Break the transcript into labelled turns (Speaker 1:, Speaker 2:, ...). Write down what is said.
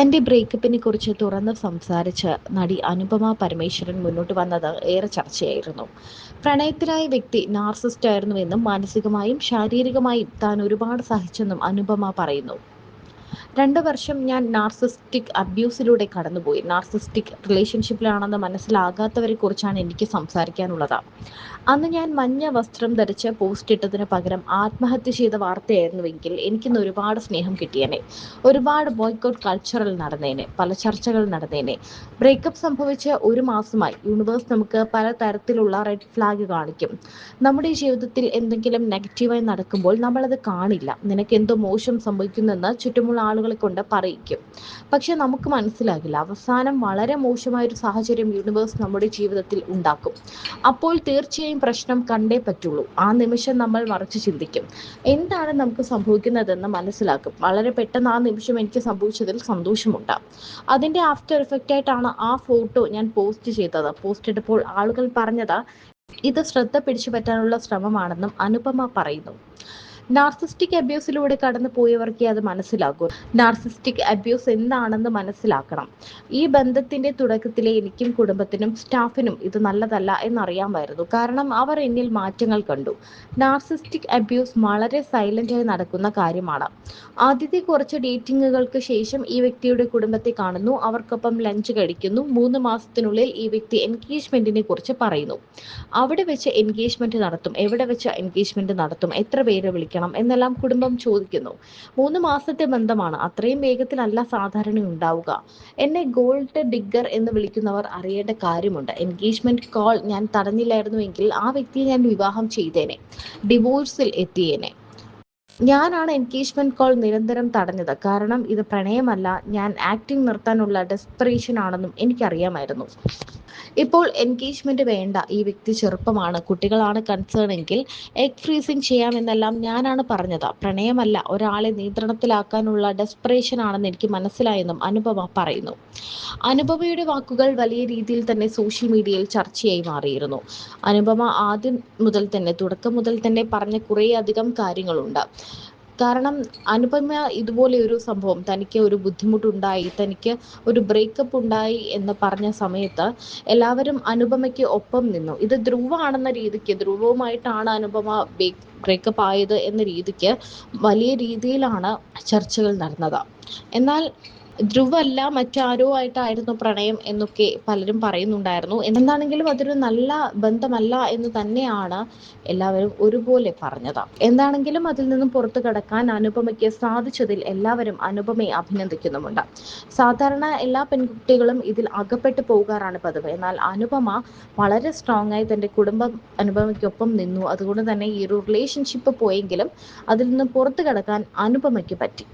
Speaker 1: തന്റെ ബ്രേക്കപ്പിനെ കുറിച്ച് തുറന്ന് സംസാരിച്ച് നടി അനുപമ പരമേശ്വരൻ മുന്നോട്ട് വന്നത് ഏറെ ചർച്ചയായിരുന്നു. പ്രണയത്തിലായ വ്യക്തി നാർസിസ്റ്റ് ആയിരുന്നുവെന്നും മാനസികമായും ശാരീരികമായും താൻ ഒരുപാട് സഹിച്ചെന്നും അനുപമ പറയുന്നു. 2 വർഷം ഞാൻ നാർസിസ്റ്റിക് അബ്യൂസിലൂടെ കടന്നുപോയി. നാർസിസ്റ്റിക് റിലേഷൻഷിപ്പിലാണെന്ന് മനസ്സിലാകാത്തവരെ കുറിച്ചാണ് എനിക്ക് സംസാരിക്കാനുള്ളത്. അന്ന് ഞാൻ മഞ്ഞ വസ്ത്രം ധരിച്ച് പോസ്റ്റ് ഇട്ടതിന് പകരം ആത്മഹത്യ ചെയ്ത വാർത്തയായിരുന്നുവെങ്കിൽ എനിക്കിന്ന് ഒരുപാട് സ്നേഹം കിട്ടിയേനെ. ഒരുപാട് ബോയ്ക്കോട്ട് കൾച്ചറൽ നടന്നേനെ. പല ചർച്ചകൾ നടന്നേനെ. ബ്രേക്കപ്പ് സംഭവിച്ച് 1 മാസമായി യൂണിവേഴ്സ് നമുക്ക് പല തരത്തിലുള്ള റെഡ് ഫ്ലാഗ് കാണിക്കും. നമ്മുടെ ജീവിതത്തിൽ എന്തെങ്കിലും നെഗറ്റീവായി നടക്കുമ്പോൾ നമ്മളത് കാണില്ല. നിനക്ക് എന്തോ മോശം സംഭവിക്കുന്നെന്ന് ചുറ്റുമുള്ള ആളുകളെ കൊണ്ട് പറയിക്കും. പക്ഷെ നമുക്ക് മനസ്സിലാകില്ല. അവസാനം വളരെ മോശമായൊരു സാഹചര്യം യൂണിവേഴ്സ് നമ്മുടെ ജീവിതത്തിൽ ഉണ്ടാക്കും. അപ്പോൾ തീർച്ചയായും പ്രശ്നം കണ്ടേ പറ്റുള്ളൂ. ആ നിമിഷം നമ്മൾ മറിച്ച് ചിന്തിക്കും. എന്താണ് നമുക്ക് സംഭവിക്കുന്നതെന്ന് മനസ്സിലാക്കും. വളരെ പെട്ടെന്ന് ആ നിമിഷം എനിക്ക് സംഭവിച്ചതിൽ സന്തോഷമുണ്ട്. അതിന്റെ ആഫ്റ്റർ ഇഫക്റ്റ് ആയിട്ടാണ് ആ ഫോട്ടോ ഞാൻ പോസ്റ്റ് ചെയ്തത്. പോസ്റ്റ് ഇട്ടപ്പോൾ ആളുകൾ പറഞ്ഞത് ഇത് ശ്രദ്ധ പിടിച്ചു പറ്റാനുള്ള ശ്രമമാണെന്നും അനുപമ പറയുന്നു. നാർസിസ്റ്റിക് അബ്യൂസിലൂടെ കടന്നു പോയവർക്കേ അത് മനസ്സിലാകൂ. നാർസിസ്റ്റിക് അബ്യൂസ് എന്താണെന്ന് മനസ്സിലാക്കണം. ഈ ബന്ധത്തിന്റെ തുടക്കത്തിലെ എനിക്കും കുടുംബത്തിനും സ്റ്റാഫിനും ഇത് നല്ലതല്ല എന്നറിയാമായിരുന്നു. കാരണം അവർ എന്നിൽ മാറ്റങ്ങൾ കണ്ടു. നാർസിസ്റ്റിക് അബ്യൂസ് വളരെ സൈലന്റായി നടക്കുന്ന കാര്യമാണ്. ആദ്യത്തെ കുറച്ച് ഡേറ്റിങ്ങുകൾക്ക് ശേഷം ഈ വ്യക്തിയുടെ കുടുംബത്തെ കാണുന്നു, അവർക്കൊപ്പം ലഞ്ച് കഴിക്കുന്നു. 3 മാസത്തിനുള്ളിൽ ഈ വ്യക്തി എൻഗേജ്മെന്റിനെ കുറിച്ച് പറയുന്നു. അവിടെ വെച്ച് എൻഗേജ്മെന്റ് നടത്തും, എവിടെ വെച്ച് എൻഗേജ്മെന്റ് നടത്തും, എത്ര പേരെ വിളിക്കണം എന്നെല്ലാം കുടുംബം ചോദിക്കുന്നു. 3 മാസത്തെ ബന്ധമാണ്. അത്രയും വേഗത്തിലല്ല സാധാരണ ഉണ്ടാവുക. എന്നെ ഗോൾഡ് ഡിഗ്ഗർ എന്ന് വിളിക്കുന്നവർ അറിയേണ്ട കാര്യമുണ്ട്. എൻഗേജ്മെന്റ് കോൾ ഞാൻ തടഞ്ഞില്ലായിരുന്നുവെങ്കിൽ ആ വ്യക്തിയെ ഞാൻ വിവാഹം ചെയ്തേനെ, ഡിവോഴ്സിൽ എത്തിയേനെ. ഞാനാണ് എൻഗേജ്മെന്റ് കോൾ നിരന്തരം തടഞ്ഞത്. കാരണം ഇത് പ്രണയമല്ല, ഞാൻ ആക്ടിങ് നിർത്താനുള്ള ഡെസ്പറേഷൻ ആണെന്നും എനിക്കറിയാമായിരുന്നു. ഇപ്പോൾ എൻഗേജ്മെന്റ് വേണ്ട, ഈ വ്യക്തി ചെറുപ്പമാണ്, കുട്ടികളാണ് കൺസേൺ എങ്കിൽ എഗ് ഫ്രീസിങ് ചെയ്യാമെന്നെല്ലാം ഞാനാണ് പറഞ്ഞത്. പ്രണയമല്ല, ഒരാളെ നിയന്ത്രണത്തിലാക്കാനുള്ള ഡെസ്പറേഷൻ ആണെന്ന് എനിക്ക് മനസ്സിലായെന്നും അനുപമ പറയുന്നു. അനുപമയുടെ വാക്കുകൾ വലിയ രീതിയിൽ തന്നെ സോഷ്യൽ മീഡിയയിൽ ചർച്ചയായി മാറിയിരുന്നു. അനുപമ തുടക്കം മുതൽ തന്നെ പറഞ്ഞ കുറേയധികം കാര്യങ്ങളുണ്ട്. കാരണം അനുപമ ഇതുപോലെ ഒരു സംഭവം, തനിക്ക് ഒരു ബുദ്ധിമുട്ടുണ്ടായി, തനിക്ക് ഒരു ബ്രേക്കപ്പ് ഉണ്ടായി എന്ന് പറഞ്ഞ സമയത്ത് എല്ലാവരും അനുപമയ്ക്ക് ഒപ്പം നിന്നു. ഇത് ധ്രുവാണെന്ന രീതിക്ക്, ധ്രുവവുമായിട്ടാണ് അനുപമ ബ്രേക്കപ്പ് ആയത് എന്ന രീതിക്ക് വലിയ രീതിയിലാണ് ചർച്ചകൾ നടന്നത്. എന്നാൽ ധ്രുവല്ല, മറ്റാരോ ആയിട്ടായിരുന്നു പ്രണയം എന്നൊക്കെ പലരും പറയുന്നുണ്ടായിരുന്നു. എന്താണെങ്കിലും അതൊരു നല്ല ബന്ധമല്ല എന്ന് തന്നെയാണ് എല്ലാവരും ഒരുപോലെ പറഞ്ഞത്. എന്താണെങ്കിലും അതിൽ നിന്നും പുറത്തു കടക്കാൻ അനുപമയ്ക്ക് സാധിച്ചതിൽ എല്ലാവരും അനുപമയെ അഭിനന്ദിക്കുന്നുമുണ്ട്. സാധാരണ എല്ലാ പെൺകുട്ടികളും ഇതിൽ അകപ്പെട്ടു പോകാറാണ് പതിവ്. എന്നാൽ അനുപമ വളരെ സ്ട്രോങ് ആയി തന്റെ കുടുംബം അനുപമയ്ക്കൊപ്പം നിന്നു. അതുകൊണ്ട് തന്നെ ഈ ഒരു റിലേഷൻഷിപ്പ് പോയെങ്കിലും അതിൽ നിന്നും പുറത്തു കടക്കാൻ അനുപമയ്ക്ക് പറ്റി.